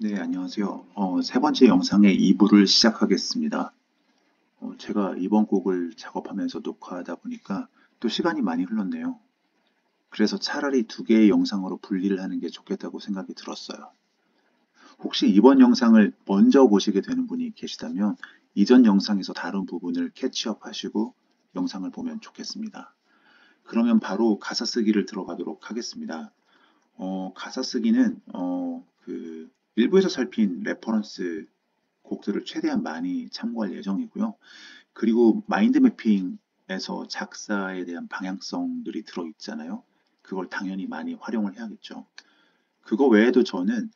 네, 안녕하세요. 세 번째 영상의 2부를 시작하겠습니다. 제가 이번 곡을 작업하면서 녹화하다 보니까 또 시간이 많이 흘렀네요. 그래서 차라리 두 개의 영상으로 분리를 하는 게 좋겠다고 생각이 들었어요. 혹시 이번 영상을 먼저 보시게 되는 분이 계시다면 이전 영상에서 다른 부분을 캐치업 하시고 영상을 보면 좋겠습니다. 그러면 바로 가사 쓰기를 들어가도록 하겠습니다. 가사 쓰기는 일부에서 살핀 레퍼런스 곡들을 최대한 많이 참고할 예정이고요. 그리고 마인드 매핑에서 작사에 대한 방향성들이 들어있잖아요. 그걸 당연히 많이 활용을 해야겠죠. 그거 외에도 저는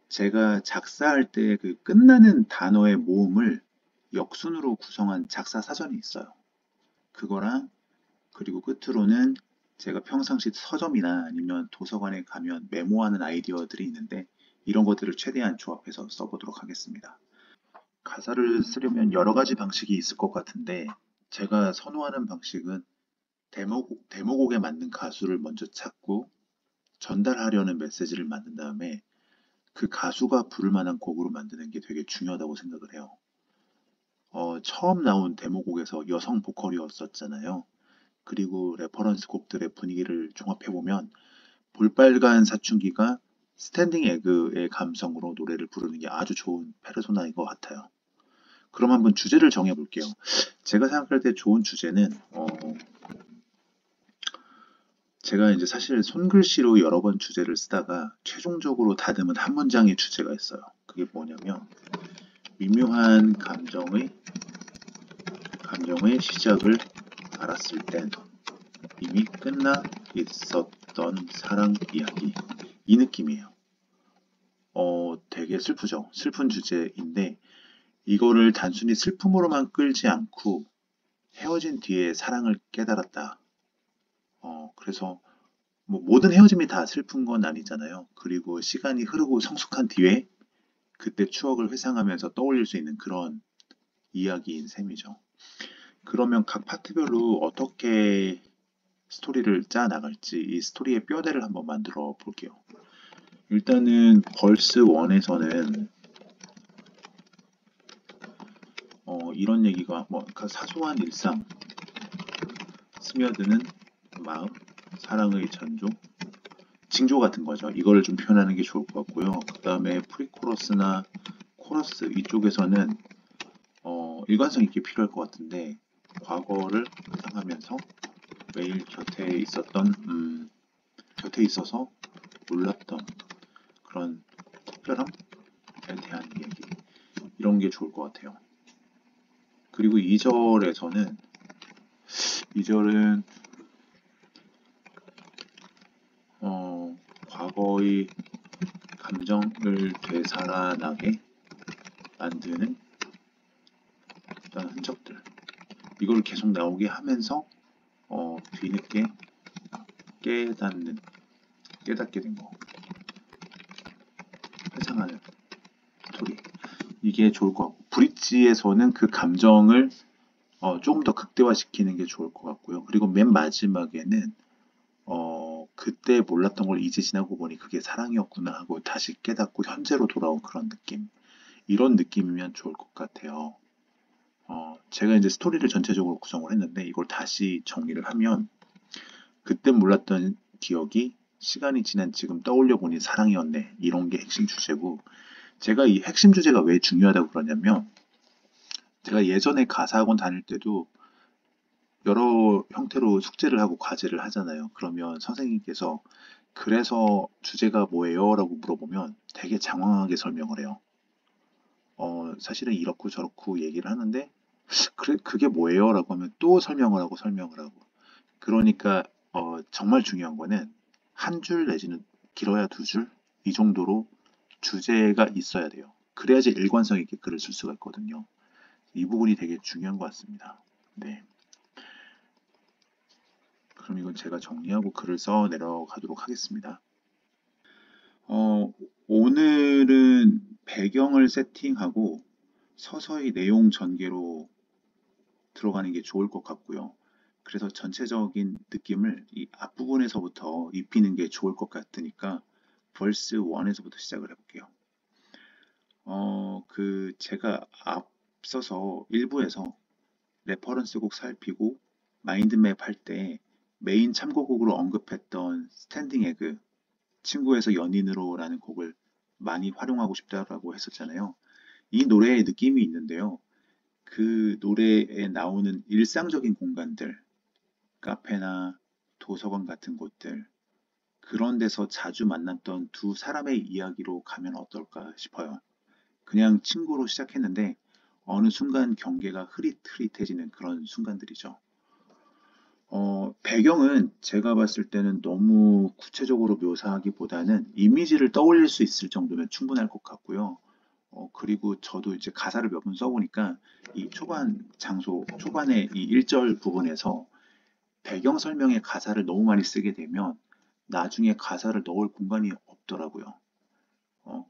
제가 작사할 때 그 끝나는 단어의 모음을 역순으로 구성한 작사 사전이 있어요. 그거랑 그리고 끝으로는 제가 평상시 서점이나 아니면 도서관에 가면 메모하는 아이디어들이 있는데 이런 것들을 최대한 조합해서 써보도록 하겠습니다. 가사를 쓰려면 여러 가지 방식이 있을 것 같은데 제가 선호하는 방식은 데모곡에 맞는 가수를 먼저 찾고 전달하려는 메시지를 만든 다음에 그 가수가 부를 만한 곡으로 만드는 게 되게 중요하다고 생각을 해요. 처음 나온 데모곡에서 여성 보컬이었었잖아요. 그리고 레퍼런스 곡들의 분위기를 종합해보면 볼빨간 사춘기가 스탠딩 에그의 감성으로 노래를 부르는 게 아주 좋은 페르소나인 것 같아요. 그럼 한번 주제를 정해볼게요. 제가 생각할 때 좋은 주제는 제가 이제 사실 손글씨로 여러 번 주제를 쓰다가 최종적으로 다듬은 한 문장의 주제가 있어요. 그게 뭐냐면 미묘한 감정의 시작을 알았을 땐 이미 끝나 있었던 사랑 이야기. 이 느낌이에요. 되게 슬프죠. 슬픈 주제인데 이거를 단순히 슬픔으로만 끌지 않고 헤어진 뒤에 사랑을 깨달았다. 그래서 뭐 모든 헤어짐이 다 슬픈 건 아니잖아요. 그리고 시간이 흐르고 성숙한 뒤에 그때 추억을 회상하면서 떠올릴 수 있는 그런 이야기인 셈이죠. 그러면 각 파트별로 어떻게 스토리를 짜 나갈지 이 스토리의 뼈대를 한번 만들어 볼게요. 일단은 벌스 1에서는 이런 얘기가 그러니까 사소한 일상, 스며드는 마음, 사랑의 전조, 징조 같은 거죠. 이거를 좀 표현하는 게 좋을 것 같고요. 그 다음에 프리코러스나 코러스 이쪽에서는 일관성 있게 필요할 것 같은데 과거를 회상하면서 매일 곁에 있어서 몰랐던 그런 특별함에 대한 얘기 이런 게 좋을 것 같아요. 그리고 2절은 과거의 감정을 되살아나게 만드는 어떤 흔적들 이걸 계속 나오게 하면서 뒤늦게 깨닫게 된 거, 회상하는 스토리 이게 좋을 것 같고 브릿지에서는 그 감정을 조금 더 극대화시키는 게 좋을 것 같고요. 그리고 맨 마지막에는 그때 몰랐던 걸 이제 지나고 보니 그게 사랑이었구나 하고 다시 깨닫고 현재로 돌아온 그런 느낌 이런 느낌이면 좋을 것 같아요. 제가 이제 스토리를 전체적으로 구성을 했는데 이걸 다시 정리를 하면 그때 몰랐던 기억이 시간이 지난 지금 떠올려 보니 사랑이었네 이런 게 핵심 주제고 제가 이 핵심 주제가 왜 중요하다고 그러냐면 제가 예전에 가사학원 다닐 때도 여러 형태로 숙제를 하고 과제를 하잖아요. 그러면 선생님께서 그래서 주제가 뭐예요? 라고 물어보면 되게 장황하게 설명을 해요. 사실은 이렇고 저렇고 얘기를 하는데 그래 그게 뭐예요? 라고 하면 또 설명을 하고 그러니까 정말 중요한 거는 한 줄 내지는 길어야 두 줄 이 정도로 주제가 있어야 돼요. 그래야지 일관성 있게 글을 쓸 수가 있거든요. 이 부분이 되게 중요한 것 같습니다. 네. 그럼 이건 제가 정리하고 글을 써 내려가도록 하겠습니다. 오늘은 배경을 세팅하고 서서히 내용 전개로 들어가는 게 좋을 것 같고요. 그래서 전체적인 느낌을 이 앞부분에서부터 입히는 게 좋을 것 같으니까 벌스 1에서부터 시작을 해볼게요. 제가 앞서서 일부에서 레퍼런스 곡 살피고 마인드맵 할 때 메인 참고곡으로 언급했던 스탠딩 에그, 친구에서 연인으로라는 곡을 많이 활용하고 싶다라고 했었잖아요. 이 노래의 느낌이 있는데요. 그 노래에 나오는 일상적인 공간들, 카페나 도서관 같은 곳들, 그런 데서 자주 만났던 두 사람의 이야기로 가면 어떨까 싶어요. 그냥 친구로 시작했는데 어느 순간 경계가 흐릿흐릿해지는 그런 순간들이죠. 배경은 제가 봤을 때는 너무 구체적으로 묘사하기보다는 이미지를 떠올릴 수 있을 정도면 충분할 것 같고요. 그리고 저도 이제 가사를 몇 번 써보니까 이 초반에 이 1절 부분에서 배경 설명에 가사를 너무 많이 쓰게 되면 나중에 가사를 넣을 공간이 없더라고요.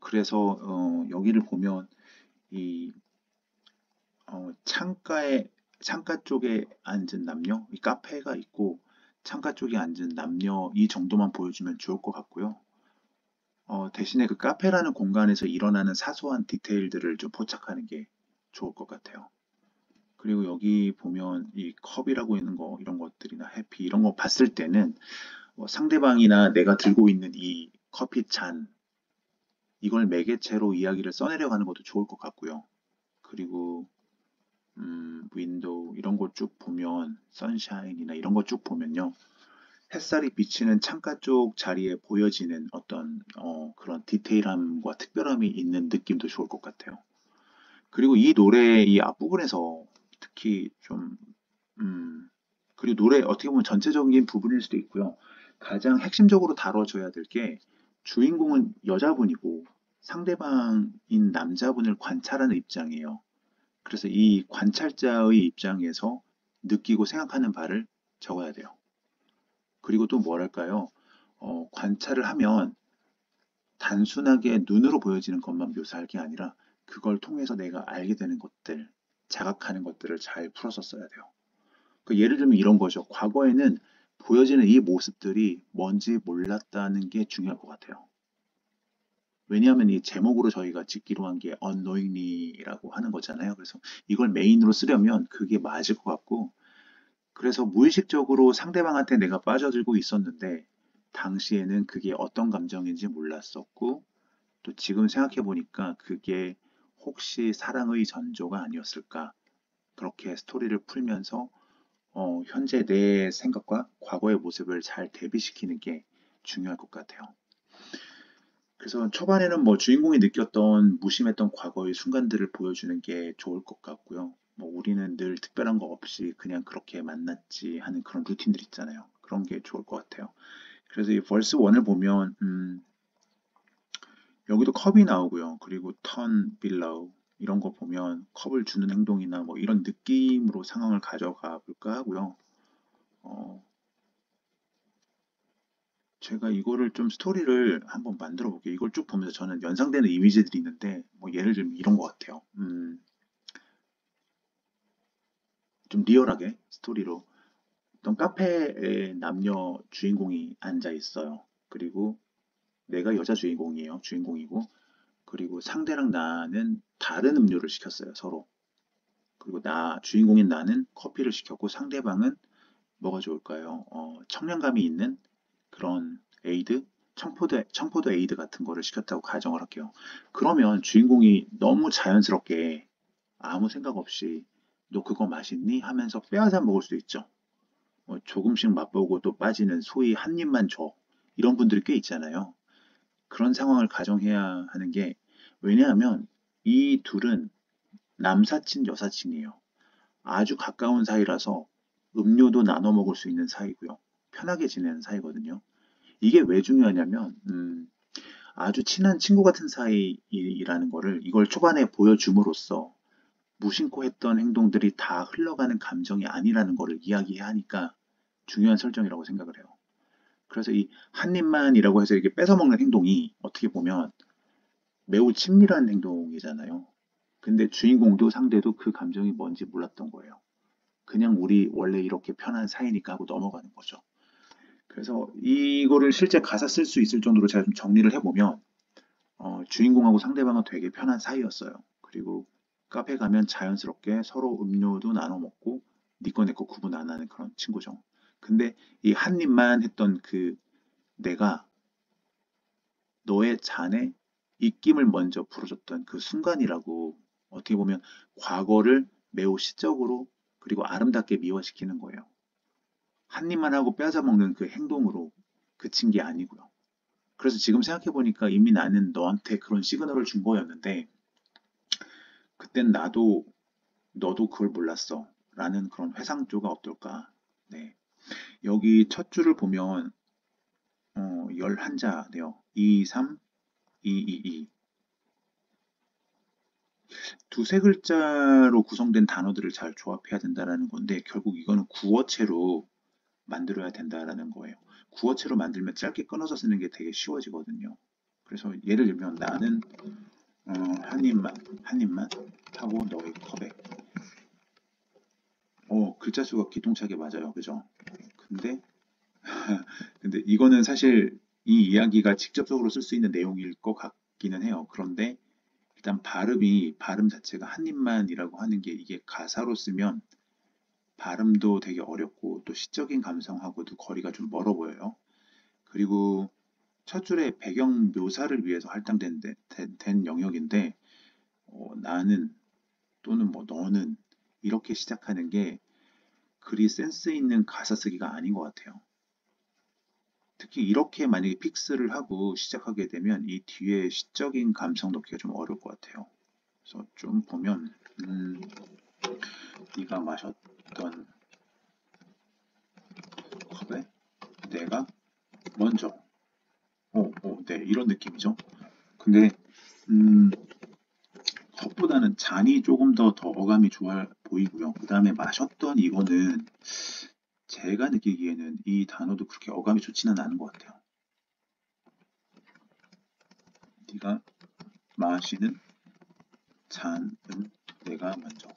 그래서 여기를 보면 이 창가 쪽에 앉은 남녀, 이 카페가 있고 창가 쪽에 앉은 남녀 이 정도만 보여주면 좋을 것 같고요. 대신에 그 카페라는 공간에서 일어나는 사소한 디테일들을 좀 포착하는 게 좋을 것 같아요. 그리고 여기 보면 이 컵이라고 있는 거, 이런 것들이나 해피, 이런 거 봤을 때는 뭐 상대방이나 내가 들고 있는 이 커피 잔, 이걸 매개체로 이야기를 써내려가는 것도 좋을 것 같고요. 그리고 윈도우 이런 거 쭉 보면 선샤인이나 이런 거 쭉 보면요. 햇살이 비치는 창가 쪽 자리에 보여지는 어떤 그런 디테일함과 특별함이 있는 느낌도 좋을 것 같아요. 그리고 이 노래의 이 앞부분에서 특히 좀 그리고 노래 어떻게 보면 전체적인 부분일 수도 있고요. 가장 핵심적으로 다뤄줘야 될 게 주인공은 여자분이고 상대방인 남자분을 관찰하는 입장이에요. 그래서 이 관찰자의 입장에서 느끼고 생각하는 바를 적어야 돼요. 그리고 또 뭐랄까요? 관찰을 하면 단순하게 눈으로 보여지는 것만 묘사할 게 아니라 그걸 통해서 내가 알게 되는 것들, 자각하는 것들을 잘 풀어서 써야 돼요. 예를 들면 이런 거죠. 과거에는 보여지는 이 모습들이 뭔지 몰랐다는 게 중요할 것 같아요. 왜냐하면 이 제목으로 저희가 짓기로 한 게 unknowingly라고 하는 거잖아요. 그래서 이걸 메인으로 쓰려면 그게 맞을 것 같고, 그래서 무의식적으로 상대방한테 내가 빠져들고 있었는데, 당시에는 그게 어떤 감정인지 몰랐었고, 또 지금 생각해 보니까 그게 혹시 사랑의 전조가 아니었을까? 그렇게 스토리를 풀면서 현재 내 생각과 과거의 모습을 잘 대비시키는 게 중요할 것 같아요. 그래서 초반에는 뭐 주인공이 느꼈던 무심했던 과거의 순간들을 보여주는 게 좋을 것 같고요. 뭐 우리는 늘 특별한 거 없이 그냥 그렇게 만났지 하는 그런 루틴들 있잖아요. 그런 게 좋을 것 같아요. 그래서 이 벌스 1을 보면 여기도 컵이 나오고요. 그리고 턴, 빌라우 이런 거 보면 컵을 주는 행동이나 뭐 이런 느낌으로 상황을 가져가 볼까 하고요. 어, 제가 이거를 좀 스토리를 한번 만들어 볼게요. 이걸 쭉 보면서 저는 연상되는 이미지들이 있는데, 뭐 예를 들면 이런 것 같아요. 좀 리얼하게 스토리로 어떤 카페에 남녀 주인공이 앉아 있어요. 그리고 내가 여자 주인공이에요. 주인공이고, 그리고 상대랑 나는 다른 음료를 시켰어요. 서로. 그리고 주인공인 나는 커피를 시켰고, 상대방은 뭐가 좋을까요? 청량감이 있는 그런 에이드, 청포도 에이드 같은 거를 시켰다고 가정을 할게요. 그러면 주인공이 너무 자연스럽게 아무 생각 없이 너 그거 맛있니? 하면서 빼앗아 먹을 수 있죠. 조금씩 맛보고 또 빠지는 소위 한 입만 줘. 이런 분들이 꽤 있잖아요. 그런 상황을 가정해야 하는 게 왜냐하면 이 둘은 남사친, 여사친이에요. 아주 가까운 사이라서 음료도 나눠 먹을 수 있는 사이고요. 편하게 지내는 사이거든요. 이게 왜 중요하냐면, 아주 친한 친구 같은 사이라는 거를 이걸 초반에 보여줌으로써 무심코 했던 행동들이 다 흘러가는 감정이 아니라는 거를 이야기해야 하니까 중요한 설정이라고 생각을 해요. 그래서 이 한 입만이라고 해서 이렇게 뺏어 먹는 행동이 어떻게 보면 매우 친밀한 행동이잖아요. 근데 주인공도 상대도 그 감정이 뭔지 몰랐던 거예요. 그냥 우리 원래 이렇게 편한 사이니까 하고 넘어가는 거죠. 그래서 이거를 실제 가사 쓸 수 있을 정도로 제가 좀 정리를 해보면 주인공하고 상대방은 되게 편한 사이였어요. 그리고 카페 가면 자연스럽게 서로 음료도 나눠 먹고 니 거 내 거 구분 안 하는 그런 친구죠. 근데 이 한 입만 했던 그 내가 너의 잔에 입김을 먼저 불어줬던 그 순간이라고 어떻게 보면 과거를 매우 시적으로 그리고 아름답게 미화시키는 거예요. 한 입만 하고 뺏어 먹는 그 행동으로 그친 게 아니고요. 그래서 지금 생각해보니까 이미 나는 너한테 그런 시그널을 준 거였는데 그땐 나도 너도 그걸 몰랐어 라는 그런 회상조가 어떨까. 네. 여기 첫 줄을 보면 11자네요. 2, 3, 2, 2, 2. 두세 글자로 구성된 단어들을 잘 조합해야 된다라는 건데 결국 이거는 구어체로 만들어야 된다라는 거예요. 구어체로 만들면 짧게 끊어서 쓰는 게 되게 쉬워지거든요. 그래서 예를 들면 나는 한 입만 하고 너의 컵에 글자 수가 기똥차게 맞아요. 그죠? 근데 근데 이거는 사실 이 이야기가 직접적으로 쓸 수 있는 내용일 것 같기는 해요. 그런데 일단 발음 자체가 한 입만이라고 하는 게 이게 가사로 쓰면 발음도 되게 어렵고 또 시적인 감성하고도 거리가 좀 멀어 보여요. 그리고 첫 줄에 배경 묘사를 위해서 할당된 된 영역인데 나는 또는 뭐 너는 이렇게 시작하는 게 그리 센스 있는 가사 쓰기가 아닌 것 같아요. 특히 이렇게 만약에 픽스를 하고 시작하게 되면 이 뒤에 시적인 감성 넣기가 좀 어려울 것 같아요. 그래서 좀 보면 네가 마셨던 컵에 내가 먼저 네 이런 느낌이죠. 근데 음, 컵보다는 잔이 조금 더 어감이 좋아 보이고요. 그 다음에 마셨던 이거는 제가 느끼기에는 이 단어도 그렇게 어감이 좋지는 않은 것 같아요. 네가 마시는 잔은 내가 먼저.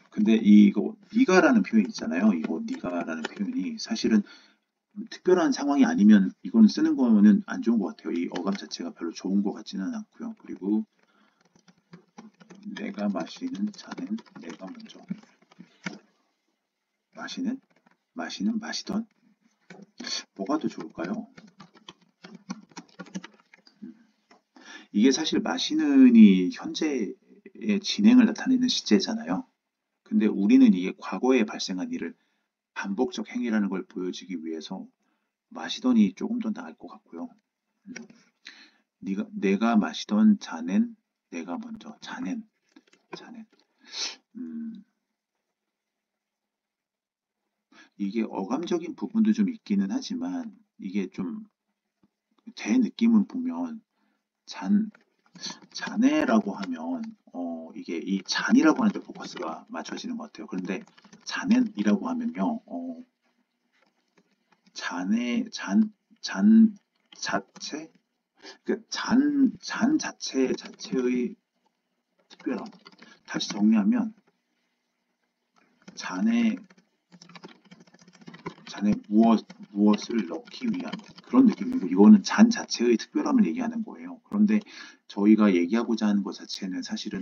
근데 이거 네가라는 표현 있잖아요. 이거 네가라는 표현이 사실은 특별한 상황이 아니면 이거는 쓰는 거는 안 좋은 것 같아요. 이 어감 자체가 별로 좋은 것 같지는 않고요. 그리고 내가 마시는 잔은 내가 먼저. 마시던 뭐가 더 좋을까요? 이게 사실 마시는이 현재의 진행을 나타내는 시제잖아요. 근데 우리는 이게 과거에 발생한 일을 반복적 행위라는 걸 보여주기 위해서 마시던이 조금 더 나을 것 같고요. 음, 내가 마시던 잔엔 내가 먼저 잔엔. 음, 이게 어감적인 부분도 좀 있기는 하지만 이게 좀 제 느낌은 보면 잔 잔해라고 하면 이게 이 잔이라고 하는 데 포커스가 맞춰지는 것 같아요. 그런데 잔엔이라고 하면요, 잔 자체, 그 잔 자체의 특별함. 다시 정리하면 잔에 무엇을 넣기 위한 그런 느낌이고 이거는 잔 자체의 특별함을 얘기하는 거예요. 그런데 저희가 얘기하고자 하는 것 자체는 사실은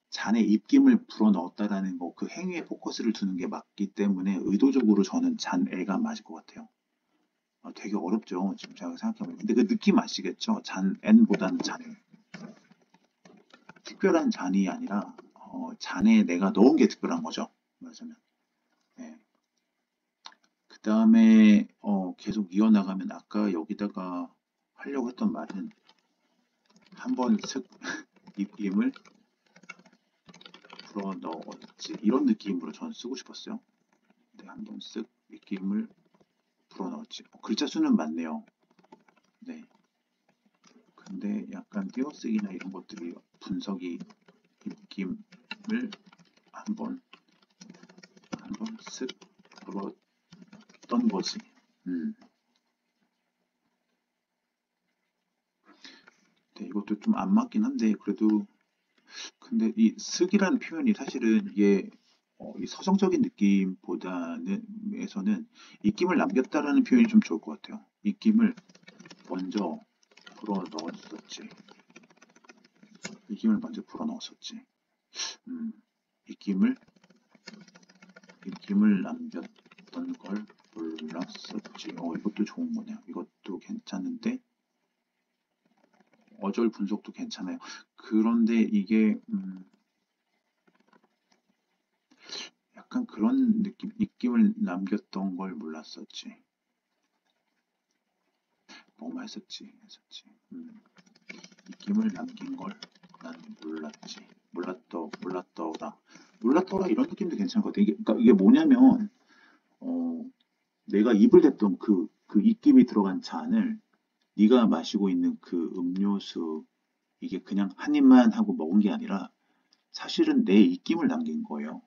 잔에 입김을 불어 넣었다라는 거, 그 행위에 포커스를 두는 게 맞기 때문에 의도적으로 저는 잔애가 맞을 것 같아요. 되게 어렵죠. 지금 제가 생각해보면. 근데 그 느낌 아시겠죠? 잔N보다는 잔애. 특별한 잔이 아니라 잔에 내가 넣은 게 특별한 거죠. 말하자면. 네. 그 다음에 계속 이어나가면 아까 여기다가 하려고 했던 말은 한번 슥 입김을 불어 넣었지 이런 느낌으로 저는 쓰고 싶었어요. 네, 한번 쓱 입김을 불어 넣었지. 글자 수는 맞네요. 네. 근데 약간 띄어쓰기나 이런 것들이 분석이 입김을 한번 쓱 불었던 거지. 네, 이것도 좀 안 맞긴 한데 그래도 근데 이 쓱이라는 표현이 사실은 이게 이 서정적인 느낌보다는 입김을 남겼다라는 표현이 좀 좋을 것 같아요. 입김을 먼저 불어 넣었었지. 입김을 먼저 불어 넣었었지. 입김을 남겼던 걸 몰랐었지. 이것도 좋은 거네요. 이것도 괜찮은데 어절 분석도 괜찮아요. 그런데 이게 약간 그런 느낌, 입김을 남겼던 걸 몰랐었지. 뭐만 했었지. 입김을 남긴 걸 난 몰랐지. 몰랐더라 이런 느낌도 괜찮을 것 같아. 그러니까 이게 뭐냐면 내가 입을 댔던 그 입김이 들어간 잔을 네가 마시고 있는 그 음료수 이게 그냥 한 입만 하고 먹은 게 아니라 사실은 내 입김을 남긴 거예요.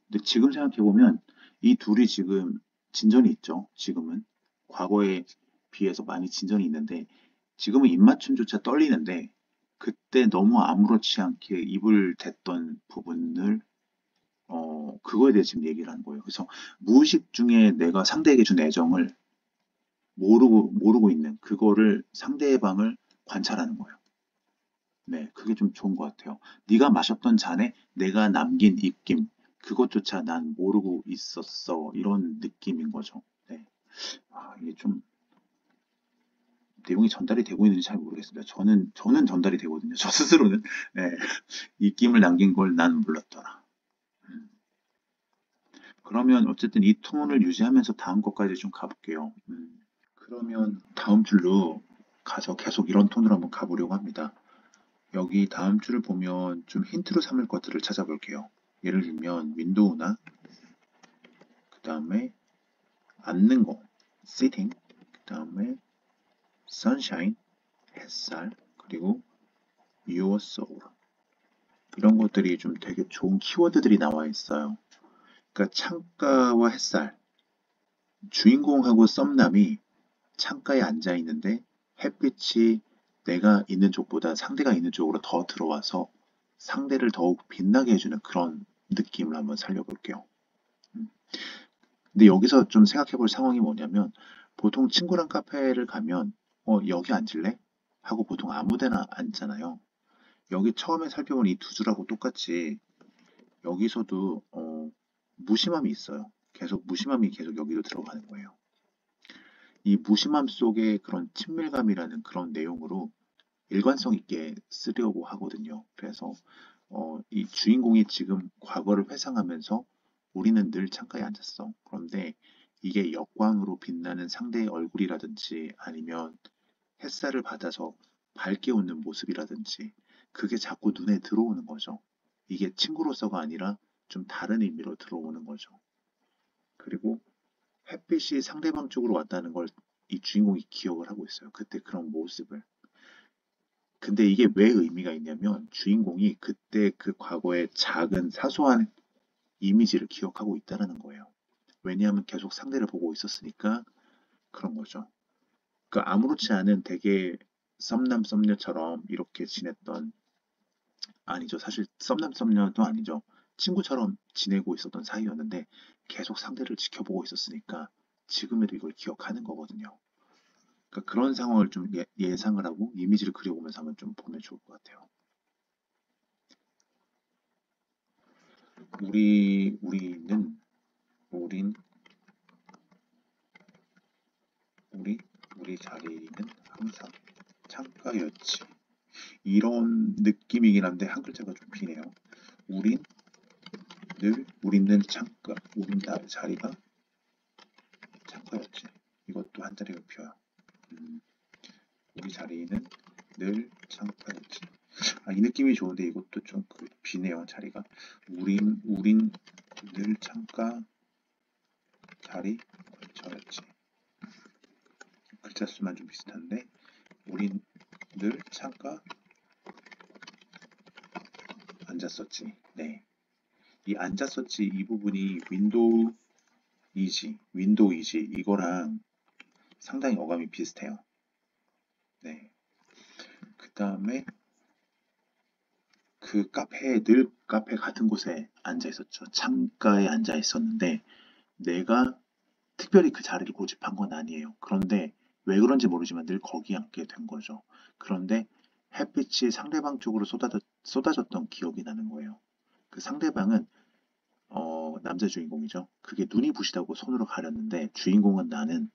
근데 지금 생각해보면 이 둘이 지금 진전이 있죠. 지금은 과거에 비해서 많이 진전이 있는데 지금은 입맞춤조차 떨리는데 그때 너무 아무렇지 않게 입을 댔던 부분을 그거에 대해 지금 얘기를 하는 거예요. 그래서 무의식 중에 내가 상대에게 준 애정을 모르고 있는 그거를 상대방을 관찰하는 거예요. 네, 그게 좀 좋은 것 같아요. 네가 마셨던 잔에 내가 남긴 입김, 그것조차 난 모르고 있었어. 이런 느낌인 거죠. 네. 이게 좀 내용이 전달이 되고 있는지 잘 모르겠습니다. 저는 전달이 되거든요. 저 스스로는. 네. 입김을 남긴 걸 난 몰랐더라. 음. 그러면 어쨌든 이 톤을 유지하면서 다음 것까지 좀 가볼게요. 그러면 다음 줄로 가서 계속 이런 톤으로 한번 가보려고 합니다. 여기 다음 줄을 보면 좀 힌트로 삼을 것들을 찾아볼게요. 예를 들면 윈도우나 그 다음에 앉는 거 sitting 그 다음에 sunshine 햇살 그리고 your soul 이런 것들이 좀 되게 좋은 키워드들이 나와 있어요. 그러니까 창가와 햇살 주인공하고 썸남이 창가에 앉아 있는데 햇빛이 내가 있는 쪽보다 상대가 있는 쪽으로 더 들어와서 상대를 더욱 빛나게 해주는 그런 느낌을 한번 살려볼게요. 근데 여기서 좀 생각해 볼 상황이 뭐냐면 보통 친구랑 카페를 가면 여기 앉을래? 하고 보통 아무 데나 앉잖아요. 여기 처음에 살펴본 이 두 줄하고 똑같이 여기서도 무심함이 있어요. 무심함이 계속 여기로 들어가는 거예요. 이 무심함 속에 그런 친밀감이라는 그런 내용으로 일관성 있게 쓰려고 하거든요. 그래서 이 주인공이 지금 과거를 회상하면서 우리는 늘 창가에 앉았어. 그런데 이게 역광으로 빛나는 상대의 얼굴이라든지 아니면 햇살을 받아서 밝게 웃는 모습이라든지 그게 자꾸 눈에 들어오는 거죠. 이게 친구로서가 아니라 좀 다른 의미로 들어오는 거죠. 그리고 햇빛이 상대방 쪽으로 왔다는 걸 이 주인공이 기억을 하고 있어요. 그때 그런 모습을. 근데 이게 왜 의미가 있냐면 주인공이 그때 그 과거의 작은 사소한 이미지를 기억하고 있다는 거예요. 왜냐하면 계속 상대를 보고 있었으니까 그런 거죠. 그 아무렇지 않은 되게 썸남 썸녀처럼 이렇게 지냈던 아니죠. 사실 썸남 썸녀도 아니죠. 친구처럼 지내고 있었던 사이였는데 계속 상대를 지켜보고 있었으니까 지금에도 이걸 기억하는 거거든요. 그러니까 그런 상황을 좀 예상을 하고 이미지를 그려보면서 한번 좀 보면 좋을 것 같아요. 우리는 우린 우리 자리는 항상 창가였지. 이런 느낌이긴 한데 한 글자가 좀 비네요. 우린 늘 창가. 자리가 창가였지. 이것도 한 자리가 비어요. 우리 자리는 늘 창가였지. 이 느낌이 좋은데 이것도 좀 비네요. 자리가. 우린 늘 창가 자리 저였지. 글자 수만 좀 비슷한데 우린 늘 창가 앉았었지. 네. 이 앉았었지 이 부분이 윈도우이지 이거랑 상당히 어감이 비슷해요. 네. 그 다음에 그 늘 카페 같은 곳에 앉아 있었죠. 창가에 앉아 있었는데 내가 특별히 그 자리를 고집한 건 아니에요. 그런데 왜 그런지 모르지만 늘 거기에 앉게 된 거죠. 그런데 햇빛이 상대방 쪽으로 쏟아졌던 기억이 나는 거예요. 그 상대방은 남자 주인공이죠. 그게 눈이 부시다고 손으로 가렸는데 주인공은 나는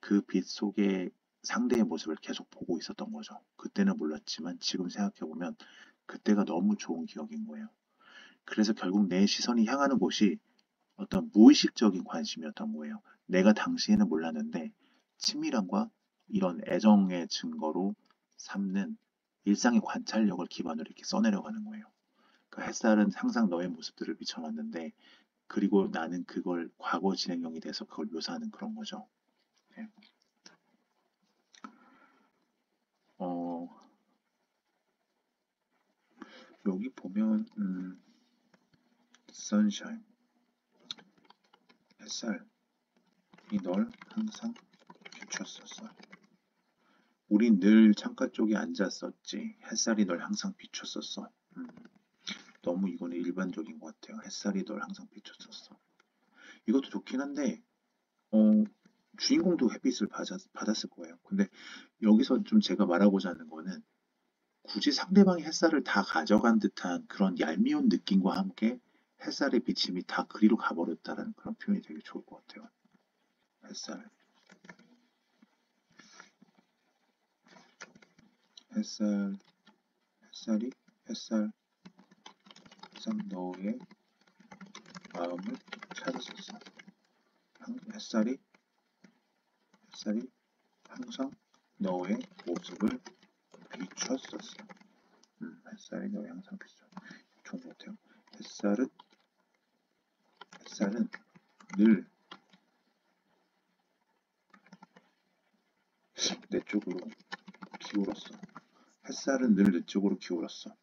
그 빛 속에 상대의 모습을 계속 보고 있었던 거죠. 그때는 몰랐지만 지금 생각해보면 그때가 너무 좋은 기억인 거예요. 그래서 결국 내 시선이 향하는 곳이 어떤 무의식적인 관심이었던 거예요. 내가 당시에는 몰랐는데 친밀함과 이런 애정의 증거로 삼는 일상의 관찰력을 기반으로 이렇게 써내려가는 거예요. 그 햇살은 항상 너의 모습들을 비춰놨는데 그리고 나는 그걸 과거 진행형이 돼서 그걸 묘사하는 그런 거죠. 네. 어, 여기 보면 sunshine, 햇살이 널 항상 비췄었어. 우린 늘 창가 쪽에 앉았었지. 햇살이 널 항상 비췄었어. 너무 이거는 일반적인 것 같아요. 햇살이 널 항상 비췄었어. 이것도 좋긴 한데 주인공도 햇빛을 받았을 거예요. 근데 여기서 좀 제가 말하고자 하는 거는 굳이 상대방이 햇살을 다 가져간 듯한 그런 얄미운 느낌과 함께 햇살의 비침이 다 그리로 가버렸다는 그런 표현이 되게 좋을 것 같아요. 햇살, 햇살, 햇살, 항상 너의 마음을 찾았었어. 햇살이 항상 너의 모습을 비췄었어. 햇살이 너의 항상 비춰. 좋은 것 같아요. 햇살은 늘 내 쪽으로 기울었어. 햇살은 늘 내 쪽으로 기울었어.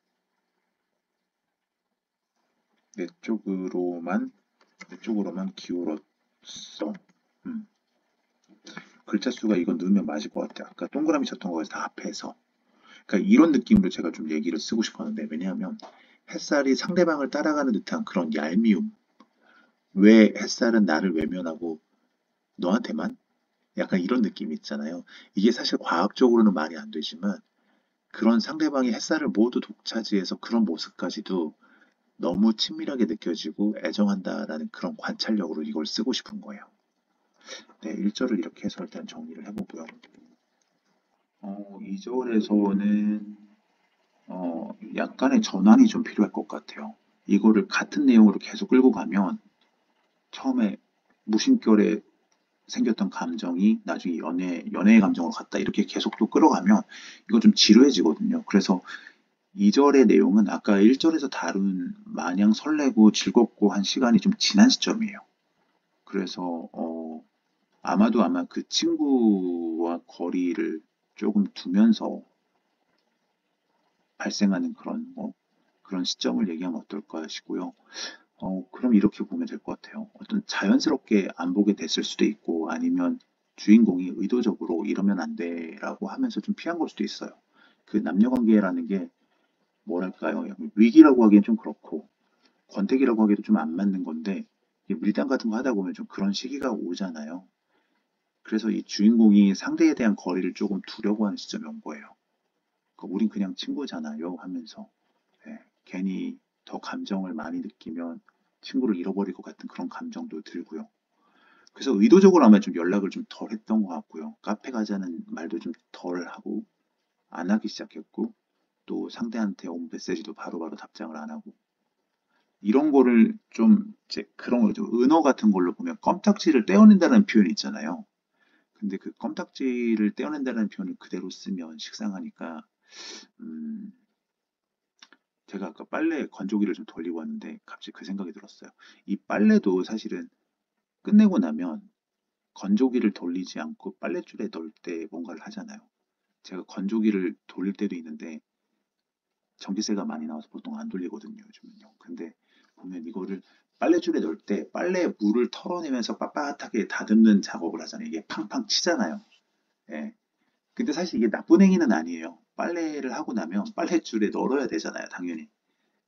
내 쪽으로만 기울었어. 음. 글자 수가 이건 넣으면 맞을 것 같아요. 아까 동그라미 쳤던 거에서 다 앞에서. 그러니까 이런 느낌으로 제가 좀 얘기를 쓰고 싶었는데 왜냐하면 햇살이 상대방을 따라가는 듯한 그런 얄미움. 왜 햇살은 나를 외면하고 너한테만? 약간 이런 느낌이 있잖아요. 이게 사실 과학적으로는 말이 안 되지만 그런 상대방이 햇살을 모두 독차지해서 그런 모습까지도 너무 친밀하게 느껴지고 애정한다라는 그런 관찰력으로 이걸 쓰고 싶은 거예요. 네, 1절을 이렇게 해서 일단 정리를 해보고요. 2절에서는 약간의 전환이 좀 필요할 것 같아요. 이거를 같은 내용으로 계속 끌고 가면 처음에 무심결에 생겼던 감정이 나중에 연애의 감정으로 갔다 이렇게 계속 또 끌어가면 이건 좀 지루해지거든요. 그래서 2절의 내용은 아까 1절에서 다룬 마냥 설레고 즐겁고 한 시간이 좀 지난 시점이에요. 그래서 아마도 아마 그 친구와 거리를 조금 두면서 발생하는 그런 시점을 얘기하면 어떨까 싶고요. 그럼 이렇게 보면 될 것 같아요. 어떤 자연스럽게 안 보게 됐을 수도 있고 아니면 주인공이 의도적으로 이러면 안 돼라고 하면서 좀 피한 걸 수도 있어요. 그 남녀 관계라는 게 뭐랄까요? 위기라고 하기엔 좀 그렇고 권태기라고 하기도 좀 안 맞는 건데 밀당 같은 거 하다 보면 좀 그런 시기가 오잖아요. 그래서 이 주인공이 상대에 대한 거리를 조금 두려고 하는 시점이 온 거예요. 우린 그냥 친구잖아요 하면서 괜히 더 감정을 많이 느끼면 친구를 잃어버릴 것 같은 그런 감정도 들고요. 그래서 의도적으로 아마 좀 연락을 좀 덜 했던 것 같고요. 카페 가자는 말도 좀 덜 하고 안 하기 시작했고 또 상대한테 온 메시지도 바로바로 답장을 안 하고 이런 거를 좀 이제 그런 거죠. 은어 같은 걸로 보면 껌딱지를 떼어낸다는 표현이 있잖아요. 근데 그 껌딱지를 떼어낸다는 표현을 그대로 쓰면 식상하니까 음, 제가 아까 빨래 건조기를 좀 돌리고 왔는데 갑자기 그 생각이 들었어요. 이 빨래도 사실은 끝내고 나면 건조기를 돌리지 않고 빨랫줄에 넣을 때 뭔가를 하잖아요. 제가 건조기를 돌릴 때도 있는데 전기세가 많이 나와서 보통 안 돌리거든요, 요즘은요. 근데 보면 이거를 빨랫줄에 넣을 때 빨래 물을 털어내면서 빳빳하게 다듬는 작업을 하잖아요. 이게 팡팡 치잖아요. 예. 근데 사실 이게 나쁜 행위는 아니에요. 빨래를 하고 나면 빨랫줄에 널어야 되잖아요, 당연히.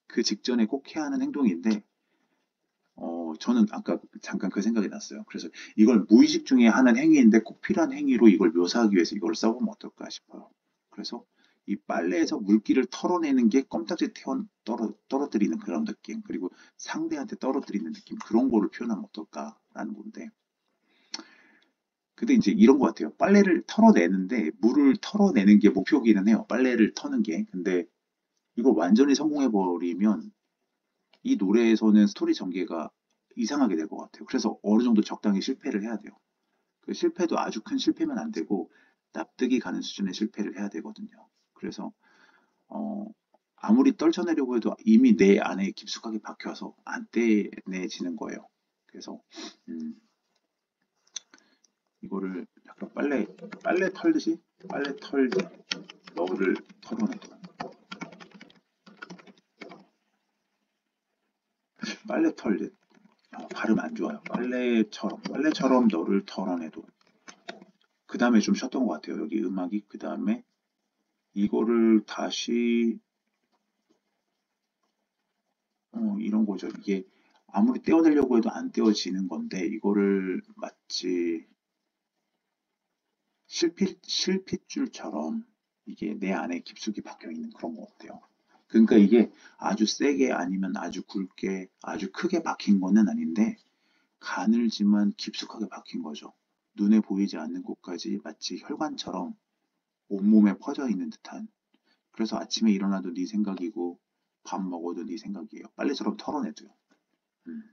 그 직전에 꼭 해야 하는 행동인데 저는 아까 잠깐 그 생각이 났어요. 그래서 이걸 무의식 중에 하는 행위인데 꼭 필요한 행위로 이걸 묘사하기 위해서 이걸 써보면 어떨까 싶어요. 그래서 이 빨래에서 물기를 털어내는 게 껌딱지 떨어뜨리는 그런 느낌, 그리고 상대한테 떨어뜨리는 느낌, 그런 거를 표현하면 어떨까라는 건데. 근데 이제 이런 것 같아요. 빨래를 털어내는데 물을 털어내는 게 목표기는 해요. 빨래를 터는 게. 근데 이걸 완전히 성공해버리면 이 노래에서는 스토리 전개가 이상하게 될 것 같아요. 그래서 어느 정도 적당히 실패를 해야 돼요. 그 실패도 아주 큰 실패면 안 되고 납득이 가는 수준의 실패를 해야 되거든요. 그래서 어, 아무리 떨쳐내려고 해도 이미 내 안에 깊숙하게 박혀서 안 떼내지는 거예요. 그래서 음, 이거를 약간 빨래 털듯이 빨래 털듯 너를 털어내도 빨래 털듯 발음 안 좋아요. 빨래처럼 너를 털어내도 그 다음에 좀 쉬었던 것 같아요. 여기 음악이 그 다음에 이거를 다시 이런 거죠. 이게 아무리 떼어내려고 해도 안 떼어지는 건데 이거를 마치 실핏줄처럼 이게 내 안에 깊숙이 박혀 있는 그런 것 같아요. 그러니까 이게 아주 세게 아니면 아주 굵게 아주 크게 박힌 거는 아닌데 가늘지만 깊숙하게 박힌 거죠. 눈에 보이지 않는 곳까지 마치 혈관처럼 온몸에 퍼져 있는 듯한. 그래서 아침에 일어나도 네 생각이고 밥 먹어도 네 생각이에요. 빨래처럼 털어내도요. 음.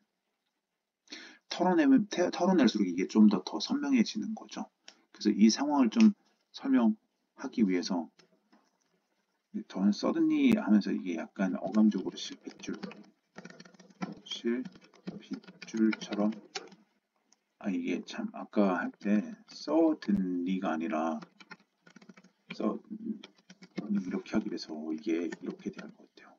털어낼수록 이게 좀 더 선명해지는 거죠. 그래서 이 상황을 좀 설명하기 위해서 저는 서든리 하면서 이게 약간 어감적으로 실핏줄처럼 이게 참 아까 할 때 서든리가 아니라 써 이렇게 하기 위해서 이게 이렇게 돼야 할 것 같아요.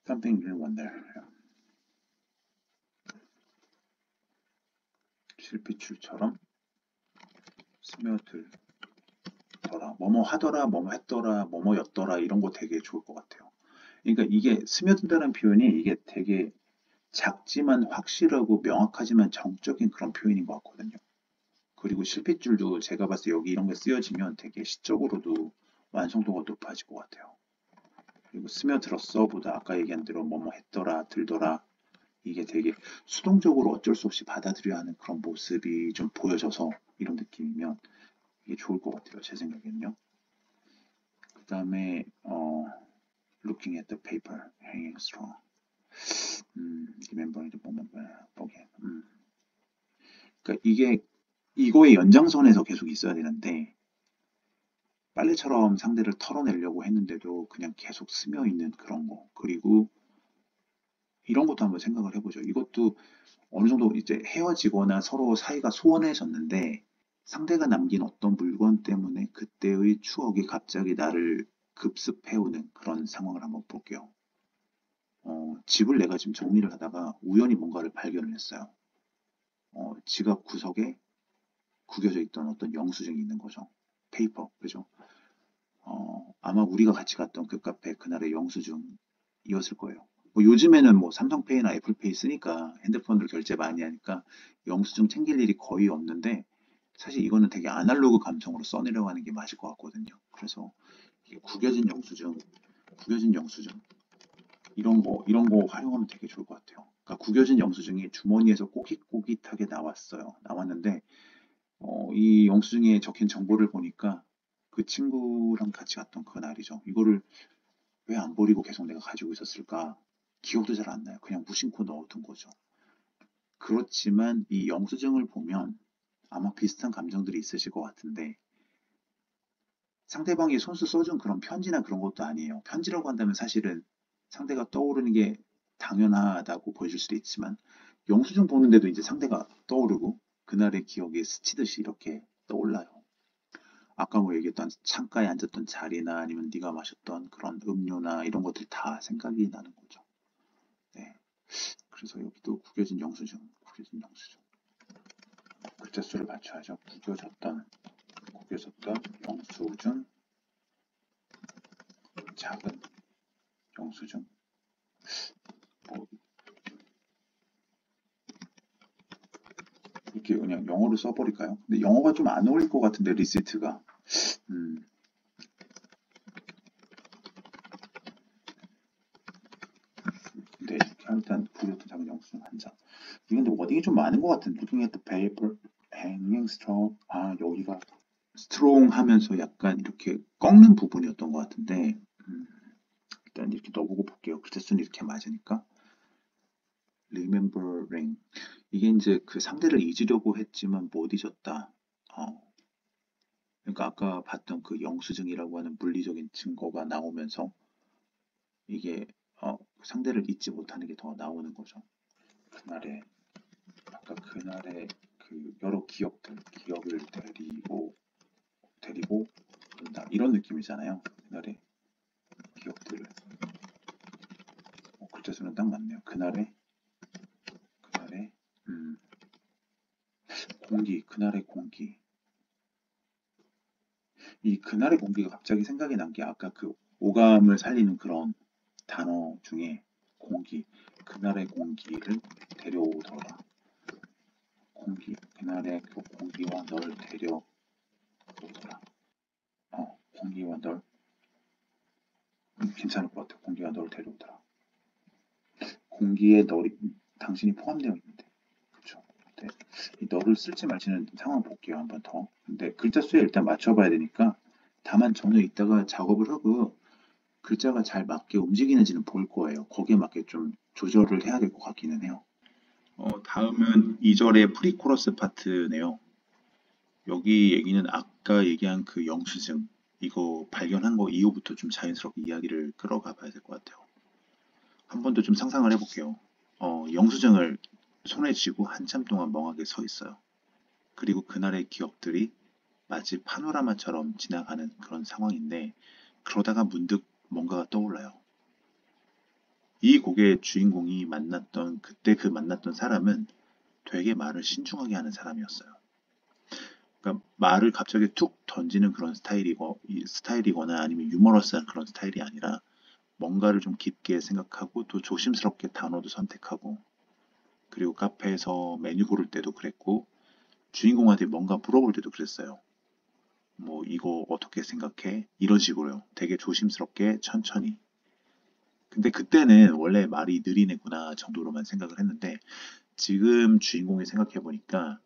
Something you wonder. 실핏줄처럼 스며들더라. 뭐뭐 하더라, 뭐뭐 했더라, 뭐뭐였더라 이런 거 되게 좋을 것 같아요. 그러니까 이게 스며든다는 표현이 이게 되게 작지만 확실하고 명확하지만 정적인 그런 표현인 것 같거든요. 그리고 실핏줄도 제가 봤을 때 여기 이런 게 쓰여지면 되게 시적으로도 완성도가 높아질 것 같아요. 그리고 스며들었어 보다 아까 얘기한 대로 뭐뭐 했더라, 들더라 이게 되게 수동적으로 어쩔 수 없이 받아들여야 하는 그런 모습이 좀 보여져서 이런 느낌이면 이게 좋을 것 같아요. 제 생각에는요. 그 다음에 looking at the paper hanging strong. remembering the moment again. 그러니까 이게 이거의 연장선에서 계속 있어야 되는데 빨래처럼 상대를 털어내려고 했는데도 그냥 계속 스며 있는 그런 거. 그리고 이런 것도 한번 생각을 해보죠. 이것도 어느 정도 이제 헤어지거나 서로 사이가 소원해졌는데 상대가 남긴 어떤 물건 때문에 그때의 추억이 갑자기 나를 급습해오는 그런 상황을 한번 볼게요. 집을 내가 지금 정리를 하다가 우연히 뭔가를 발견을 했어요. 지갑 구석에 구겨져 있던 어떤 영수증이 있는 거죠. 페이퍼, 그죠? 아마 우리가 같이 갔던 그 카페 그날의 영수증이었을 거예요. 뭐 요즘에는 뭐 삼성페이나 애플페이 쓰니까 핸드폰으로 결제 많이 하니까 영수증 챙길 일이 거의 없는데 사실 이거는 되게 아날로그 감성으로 써내려가는 게 맞을 것 같거든요. 그래서 이게 구겨진 영수증 이런 거 활용하면 되게 좋을 것 같아요. 그러니까 구겨진 영수증이 주머니에서 꼬깃꼬깃하게 나왔어요. 나왔는데 이 영수증에 적힌 정보를 보니까 그 친구랑 같이 갔던 그날이죠. 이거를 왜 안 버리고 계속 내가 가지고 있었을까? 기억도 잘 안 나요. 그냥 무심코 넣어둔 거죠. 그렇지만 이 영수증을 보면 아마 비슷한 감정들이 있으실 것 같은데 상대방이 손수 써준 그런 편지나 그런 것도 아니에요. 편지라고 한다면 사실은 상대가 떠오르는 게 당연하다고 보여줄 수도 있지만 영수증 보는데도 이제 상대가 떠오르고 그날의 기억이 스치듯이 이렇게 떠올라요. 아까 뭐 얘기했던 창가에 앉았던 자리나 아니면 네가 마셨던 그런 음료나 이런 것들 다 생각이 나는 거죠. 네. 그래서 여기도 구겨진 영수증. 글자 수를 맞춰야죠. 구겨졌던 여기 썼던 영수증, 작은 영수증, 뭐 이렇게 그냥 영어로 써버릴까요? 근데 영어가 좀 안 어울릴 것 같은데 리시트가. 네, 일단 부르던 작은 영수증 한 장. 이게 근데 워딩이 좀 많은 것 같은데. Looking at the paper, hanging strong. 아, 여기가 strong 하면서 약간 이렇게 꺾는 부분이었던 것 같은데. 일단 이렇게 넣어보고 볼게요. 글자 수는 이렇게 맞으니까. remembering. 이게 이제 그 상대를 잊으려고 했지만 못 잊었다. 그러니까 아까 봤던 그 영수증이라고 하는 물리적인 증거가 나오면서 이게 상대를 잊지 못하는 게 더 나오는 거죠. 그날의 아까 그날의 그 여러 기억을 데리고 온다 이런 느낌이잖아요. 그날의 기억들을 글자 수는 딱 맞네요. 그날의 공기, 그날의 공기. 이 그날의 공기가 갑자기 생각이 난 게 아까 그 오감을 살리는 그런 단어 중에 공기, 그날의 공기를 데려오더라. 공기, 그날의 그 공기와 널 데려오더라. 공기와 널 괜찮을 것 같아. 공기와 널 데려오더라. 공기에 널이 당신이 포함되어 있는데, 그렇죠? 네. 이 널을 쓸지 말지는 상황 볼게요. 한 번 더. 근데 글자 수에 일단 맞춰봐야 되니까 다만 저는 이따가 작업을 하고 글자가 잘 맞게 움직이는지는 볼 거예요. 거기에 맞게 좀 조절을 해야 될 것 같기는 해요. 다음은 2절의 프리코러스 파트네요. 여기 얘기는 아까 얘기한 그 영수증 이거 발견한 거 이후부터 좀 자연스럽게 이야기를 끌어가 봐야 될 것 같아요. 한 번 더 좀 상상을 해볼게요. 영수증을 손에 쥐고 한참 동안 멍하게 서 있어요. 그리고 그날의 기억들이 마치 파노라마처럼 지나가는 그런 상황인데 그러다가 문득 뭔가가 떠올라요. 이 곡의 주인공이 그때 그 만났던 사람은 되게 말을 신중하게 하는 사람이었어요. 그러니까 말을 갑자기 툭 던지는 그런 스타일이거나 아니면 유머러스한 그런 스타일이 아니라 뭔가를 좀 깊게 생각하고 또 조심스럽게 단어도 선택하고 그리고 카페에서 메뉴 고를 때도 그랬고 주인공한테 뭔가 물어볼 때도 그랬어요. 뭐 이거 어떻게 생각해? 이런 식으로요. 되게 조심스럽게 천천히. 근데 그때는 원래 말이 느린 애구나 정도로만 생각을 했는데 지금 주인공이 생각해보니까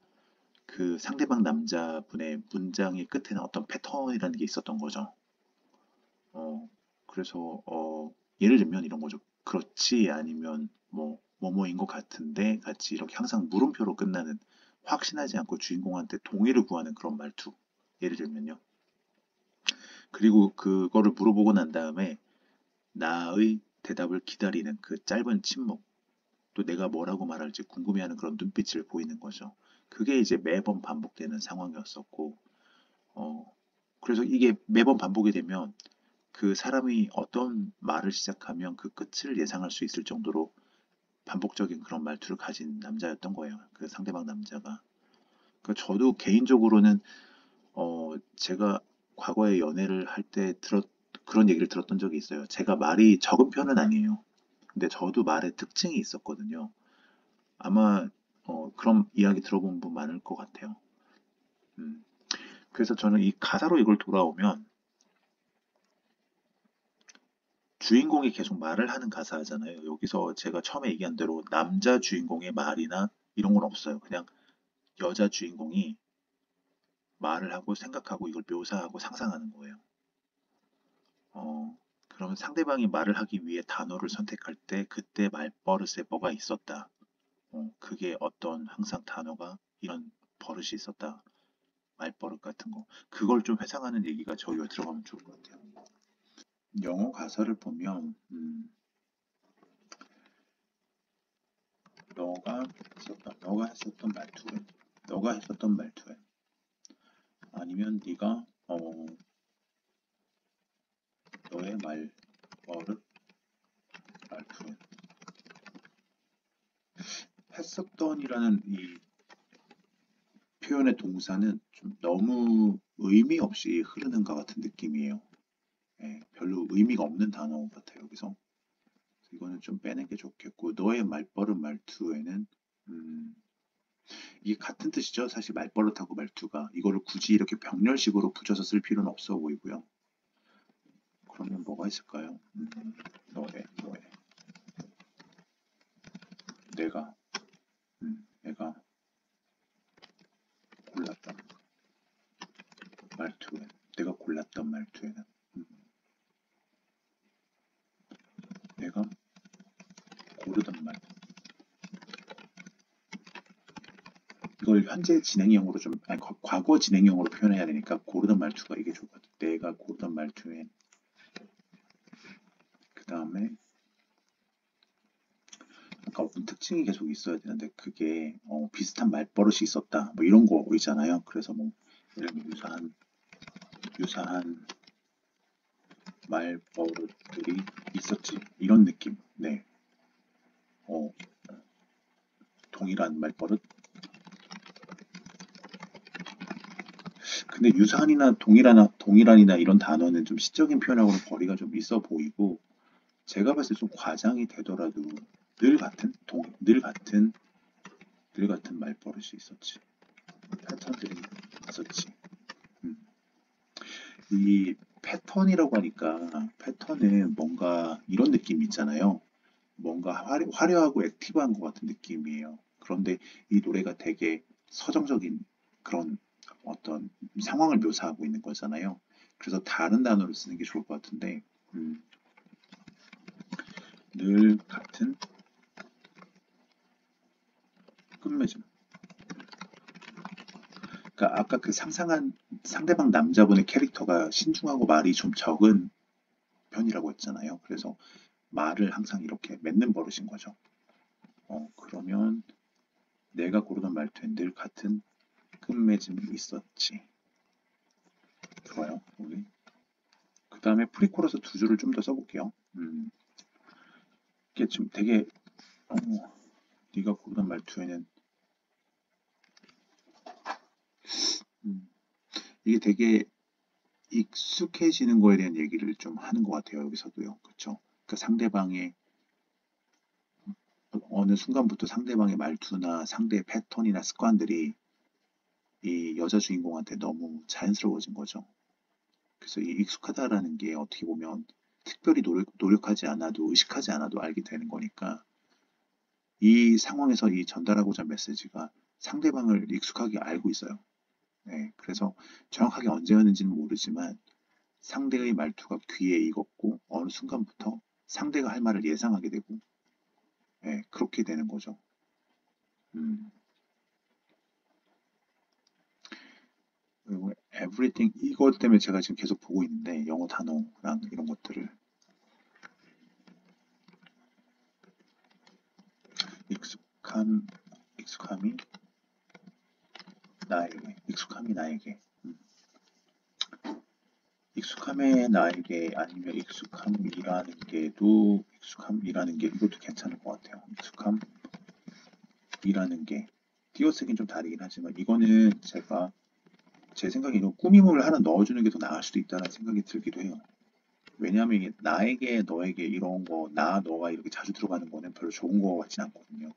그 상대방 남자분의 문장의 끝에는 어떤 패턴이라는 게 있었던 거죠. 그래서 예를 들면 이런 거죠. 그렇지 아니면 뭐뭐인 것 같은데 같이 이렇게 항상 물음표로 끝나는 확신하지 않고 주인공한테 동의를 구하는 그런 말투. 예를 들면요. 그리고 그거를 물어보고 난 다음에 나의 대답을 기다리는 그 짧은 침묵. 또 내가 뭐라고 말할지 궁금해하는 그런 눈빛을 보이는 거죠. 그게 이제 매번 반복되는 상황이었었고, 그래서 이게 매번 반복이 되면 그 사람이 어떤 말을 시작하면 그 끝을 예상할 수 있을 정도로 반복적인 그런 말투를 가진 남자였던 거예요. 그 상대방 남자가. 그 저도 개인적으로는 제가 과거에 연애를 할 때 그런 얘기를 들었던 적이 있어요. 제가 말이 적은 편은 아니에요. 근데 저도 말에 특징이 있었거든요. 아마 그런 이야기 들어본 분 많을 것 같아요. 음, 그래서 저는 이 가사로 이걸 돌아오면 주인공이 계속 말을 하는 가사잖아요. 여기서 제가 처음에 얘기한 대로 남자 주인공의 말이나 이런 건 없어요. 그냥 여자 주인공이 말을 하고 생각하고 이걸 묘사하고 상상하는 거예요. 그러면 상대방이 말을 하기 위해 단어를 선택할 때 그때 말버릇에 뭐가 있었다. 그게 어떤 항상 단어가 이런 버릇이 있었다. 말버릇 같은 거. 그걸 좀 회상하는 얘기가 저기가 들어가면 좋을 것 같아요. 영어 가사를 보면 너가 했었던 말투에 아니면 네가 너의 말투에 했었던이라는 이 표현의 동사는 좀 너무 의미 없이 흐르는 것 같은 느낌이에요. 예, 별로 의미가 없는 단어 같아요. 여기서 이거는 좀 빼는 게 좋겠고, 너의 말버릇 말투에는 음, 이게 같은 뜻이죠. 사실 말버릇하고 말투가 이거를 굳이 이렇게 병렬식으로 붙여서 쓸 필요는 없어 보이고요. 그러면 뭐가 있을까요? 너의 내가 내가 골랐던 말투에 내가 골랐던 말투에는 음, 내가 고르던 말 이걸 현재 진행형으로 좀 아니 과거 진행형으로 표현해야 되니까 고르던 말투가 이게 좋거든. 내가 고르던 말투에 그 다음에 아까 어떤 특징이 계속 있어야 되는데 그게 비슷한 말버릇이 있었다 뭐 이런 거 있잖아요. 그래서 뭐 예를 들면 유사한 말버릇들이 있었지 이런 느낌. 네, 어, 동일한 말버릇. 근데 유사한이나 동일한이나 이런 단어는 좀 시적인 표현하고는 거리가 좀 있어 보이고 제가 봤을 때 좀 과장이 되더라도 늘 같은 말버릇이 있었지. 패턴들이 있었지. 음. 이 패턴이라고 하니까 패턴은 뭔가 이런 느낌이 있잖아요. 뭔가 화려하고 액티브한 것 같은 느낌이에요. 그런데 이 노래가 되게 서정적인 그런 어떤 상황을 묘사하고 있는 거잖아요. 그래서 다른 단어를 쓰는 게 좋을 것 같은데, 음, 늘 같은 끝맺음. 그러니까 아까 그 상상한 상대방 남자분의 캐릭터가 신중하고 말이 좀 적은 편이라고 했잖아요. 그래서 말을 항상 이렇게 맺는 버릇인 거죠. 그러면 내가 고르던 말투에 늘 같은 끝맺음이 있었지. 좋아요. 우리 그 다음에 프리코러스 두 줄을 좀 더 써볼게요. 이게 좀 되게 어, 네가 고르던 말투에는 음, 이게 되게 익숙해지는 거에 대한 얘기를 좀 하는 것 같아요. 여기서도요. 그렇죠? 그러니까 상대방의 어느 순간부터 상대방의 말투나 상대의 패턴이나 습관들이 이 여자 주인공한테 너무 자연스러워진 거죠. 그래서 이 익숙하다라는 게 어떻게 보면 특별히 노력하지 않아도 의식하지 않아도 알게 되는 거니까 이 상황에서 이 전달하고자 한 메시지가 상대방을 익숙하게 알고 있어요. 네, 그래서 정확하게 언제였는지는 모르지만 상대의 말투가 귀에 익었고 어느 순간부터 상대가 할 말을 예상하게 되고 네, 그렇게 되는 거죠. 음, 그리고 everything 이것 때문에 제가 지금 계속 보고 있는데 영어 단어랑 이런 것들을 익숙함 익숙함이 나에게 익숙함의 나에게 아니면 익숙함이라는 게 이것도 괜찮을 것 같아요. 익숙함이라는 게 띄어쓰기는 좀 다르긴 하지만 이거는 제가 제 생각에 이거 꾸밈을 하나 넣어주는 게 더 나을 수도 있다는 생각이 들기도 해요. 왜냐하면 이게 나에게 너에게 이런 거 나 너가 이렇게 자주 들어가는 거는 별로 좋은 거 같진 않거든요.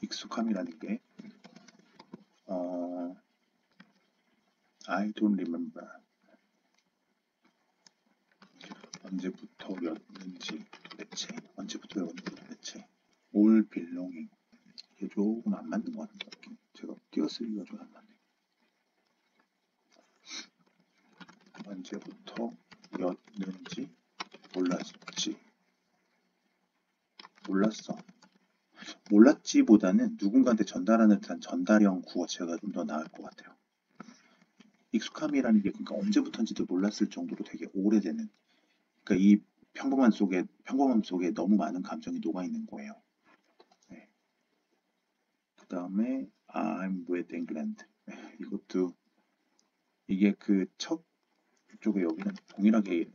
익숙함이라는 게 어, I don't remember 언제부터였는지 도대체 all belonging 이게 조금 안 맞는 것 같은 느낌. 제가 띄어쓰기가 좀 안 맞네요. 언제부터였는지 몰랐어. 몰랐지보다는 누군가한테 전달하는 듯한 전달형 구어체가 좀 더 나을 것 같아요. 익숙함이라는 게 그러니까 언제부터인지도 몰랐을 정도로 되게 오래되는. 그러니까 이 평범함 속에 너무 많은 감정이 녹아 있는 거예요. 네. 그 다음에 I'm with England. 이것도 이게 그 첫 쪽에 여기는 동일하게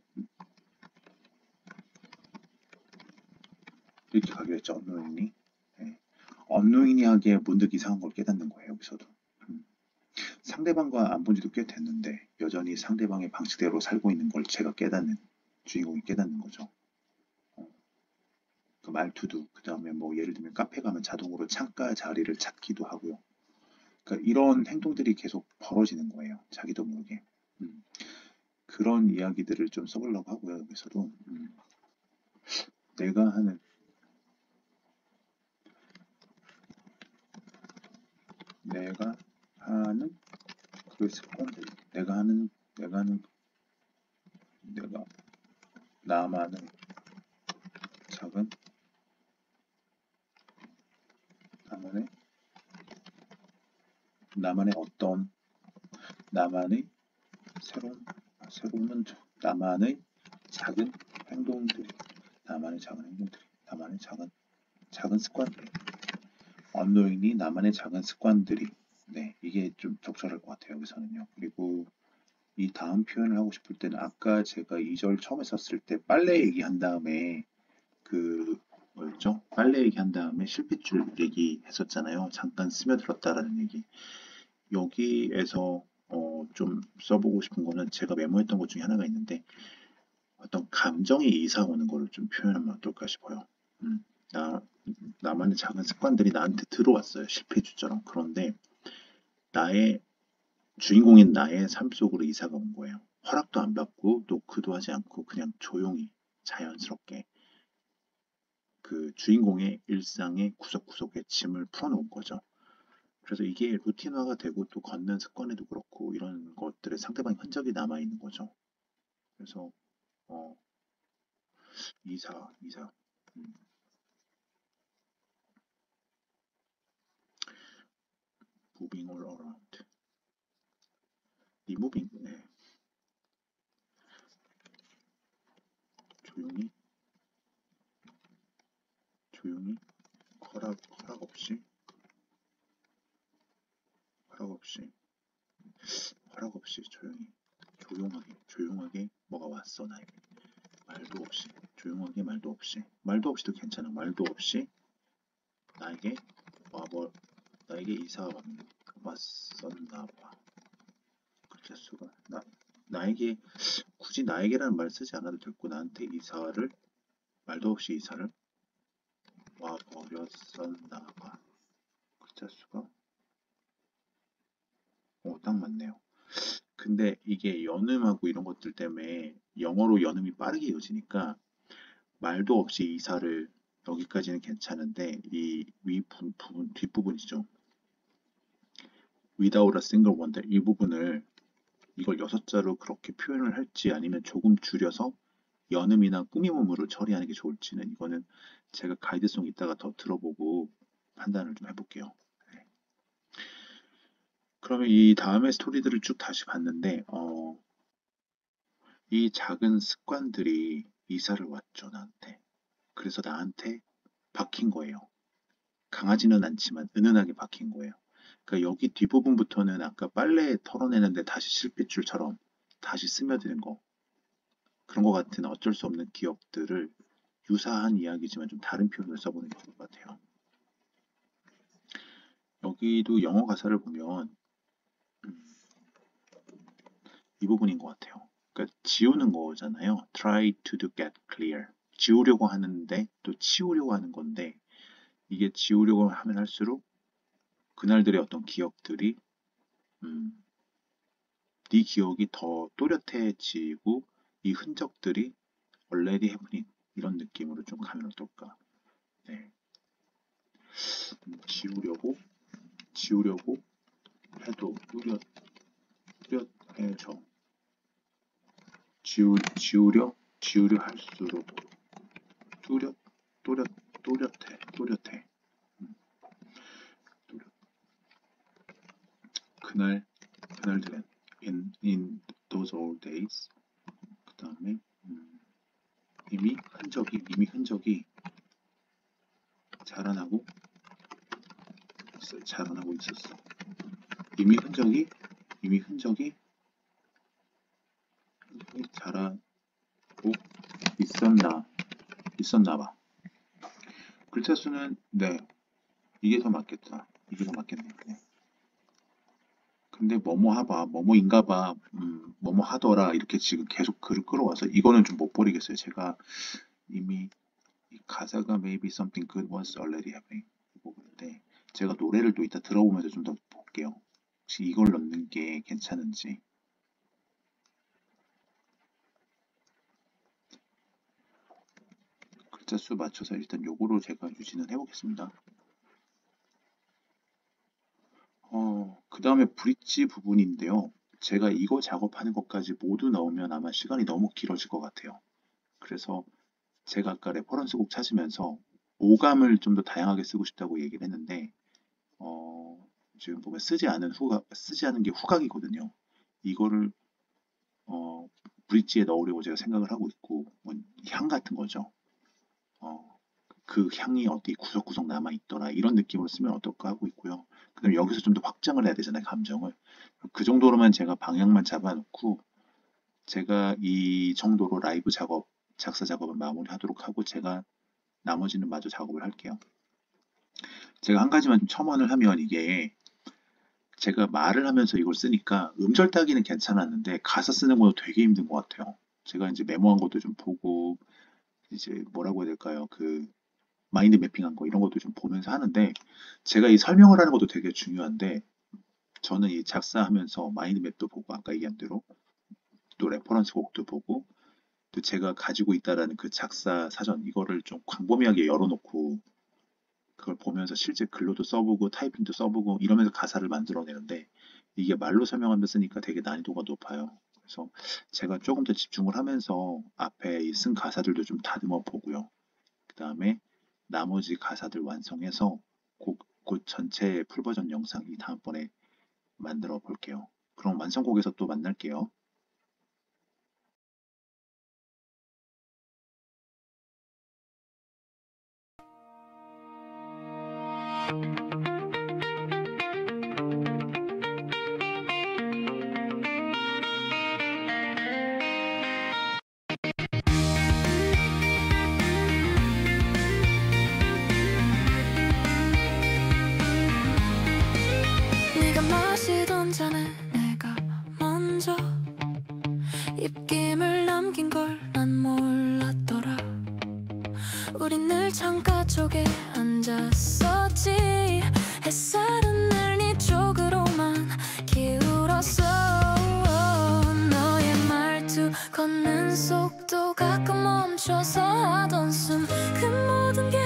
이렇게 가기로 했죠. 언노인이. 네. 언노인이 하기에 문득 이상한 걸 깨닫는 거예요. 여기서도. 음. 상대방과 안 본 지도 꽤 됐는데 여전히 상대방의 방식대로 살고 있는 걸 제가 깨닫는, 주인공이 깨닫는 거죠. 그 말투도, 그 다음에 뭐 예를 들면 카페 가면 자동으로 창가 자리를 찾기도 하고요. 그러니까 이런 행동들이 계속 벌어지는 거예요. 자기도 모르게. 그런 이야기들을 좀 써보려고 하고요. 여기서도 내가 하는 그 습관들, 내가 나만의 작은 나만의 어떤 나만의 새로운 나만의 작은 행동들이, 나만의 작은 습관들, unknowingly 나만의 작은 습관들이, 네, 이게 좀 적절할 것 같아요. 여기서는요. 그리고 이 다음 표현을 하고 싶을 때는 아까 제가 2절 처음에 썼을 때 빨래 얘기한 다음에 그 뭐였죠? 빨래 얘기한 다음에 실핏줄 얘기했었잖아요. 잠깐 스며들었다라는 얘기. 여기에서 좀 써보고 싶은 거는 제가 메모했던 것 중에 하나가 있는데 어떤 감정이 이사 오는 거를 좀 표현하면 어떨까 싶어요. 나만의 작은 습관들이 나한테 들어왔어요. 실패주처럼. 그런데 주인공인 나의 삶 속으로 이사가 온 거예요. 허락도 안 받고 노크도 하지 않고 그냥 조용히 자연스럽게 그 주인공의 일상의 구석구석에 짐을 풀어놓은 거죠. 그래서 이게 루틴화가 되고 또 걷는 습관에도 그렇고 이런 것들에 상대방의 흔적이 남아있는 거죠. 그래서 어, 이사 음, moving all around removing, 네. 조용히 허락 없이 조용하게 뭐가 왔어 나에게. 말도 없이도 괜찮아. 말도 없이 나에게 이사가 왔었나 봐. 그럴 수가. 나에게 굳이 나에게라는 말 쓰지 않아도 됐고 나한테 말도 없이 이사를 와 버렸었나 봐. 글자 수가 딱 맞네요. 근데 이게 연음하고 이런 것들 때문에 영어로 연음이 빠르게 이어지니까 말도 없이 이사를, 여기까지는 괜찮은데 이 부분 뒷부분이죠. without a single wonder, 이 부분을 이걸 6자로 그렇게 표현을 할지 아니면 조금 줄여서 연음이나 꾸미음으로 처리하는 게 좋을지는 이거는 제가 가이드송 이따가 더 들어보고 판단을 좀 해볼게요. 네. 그러면 이 다음의 스토리들을 쭉 다시 봤는데 이 작은 습관들이 이사를 왔죠, 나한테. 그래서 나한테 박힌 거예요. 강하지는 않지만 은은하게 박힌 거예요. 그러니까 여기 뒷부분부터는 아까 빨래 털어내는데 다시 실핏줄처럼 다시 스며드는 거, 그런 것 같은 어쩔 수 없는 기억들을 유사한 이야기지만 좀 다른 표현을 써보는 게 좋을 것 같아요. 여기도 영어 가사를 보면 이 부분인 것 같아요. 그러니까 지우는 거잖아요. Try to get clear. 지우려고 하는데 또 치우려고 하는 건데 이게 지우려고 하면 할수록 그날들의 어떤 기억들이 네 기억이 더 또렷해지고 이 흔적들이 already happening 이런 느낌으로 좀 가면 어떨까. 네. 지우려고 해도 뚜렷해져. 지우려 할수록 또렷해. 그날들은 in those old days. 그 다음에 이미 흔적이 자라나고 있었어. 이미 흔적이 자라고 있었나 봐. 글자 수는 네, 이게 더 맞겠네요. 네. 근데 뭐뭐 하봐, 뭐뭐인가 봐, 뭐뭐 하더라 이렇게 지금 계속 글을 끌어와서 이거는 좀 못 버리겠어요. 제가 이미 이 가사가 Maybe something good was already happening 이 부분인데 제가 노래를 또 이따 들어보면서 좀 더 볼게요. 혹시 이걸 넣는 게 괜찮은지. 글자 수 맞춰서 일단 요거로 제가 유지는 해보겠습니다. 그 다음에 브릿지 부분인데요. 제가 이거 작업하는 것까지 모두 넣으면 아마 시간이 너무 길어질 것 같아요. 그래서 제가 아까 레퍼런스 곡 찾으면서 오감을 좀 더 다양하게 쓰고 싶다고 얘기를 했는데, 어, 지금 보면 쓰지 않은 게 후각이거든요. 이거를, 어, 브릿지에 넣으려고 제가 생각을 하고 있고, 뭐향 같은 거죠. 어, 그 향이 어디 구석구석 남아있더라. 이런 느낌으로 쓰면 어떨까 하고 있고요. 그다음에 여기서 좀 더 확장을 해야 되잖아요, 감정을. 그 정도로만 제가 방향만 잡아놓고, 제가 이 정도로 라이브 작업, 작사 작업을 마무리하도록 하고, 제가 나머지는 마저 작업을 할게요. 제가 한 가지만 좀 첨언을 하면 이게 제가 말을 하면서 이걸 쓰니까 음절 따기는 괜찮았는데 가사 쓰는 것도 되게 힘든 것 같아요. 제가 이제 메모한 것도 좀 보고 이제 뭐라고 해야 될까요? 그 마인드 매핑한 거 이런 것도 좀 보면서 하는데 제가 이 설명을 하는 것도 되게 중요한데 저는 이 작사하면서 마인드 맵도 보고 아까 얘기한 대로 또 레퍼런스 곡도 보고 또 제가 가지고 있다라는 그 작사 사전 이거를 좀 광범위하게 열어놓고 그걸 보면서 실제 글로도 써보고 타이핑도 써보고 이러면서 가사를 만들어내는데 이게 말로 설명하면서 쓰니까 되게 난이도가 높아요. 그래서 제가 조금 더 집중을 하면서 앞에 쓴 가사들도 좀 다듬어 보고요. 그 다음에 나머지 가사들 완성해서 곡 전체 풀버전 영상이 다음번에 만들어 볼게요. 그럼 완성곡에서 또 만날게요. 네가 마시던 잔에 내가 먼저 입김을 남긴 걸 난 몰랐더라. 우린 늘 창가 쪽에 앉았었지. 햇살은 늘 네 쪽으로만 기울었어. 너의 말투 걷는 속도 가끔 멈춰서 하던 숨 그 모든 게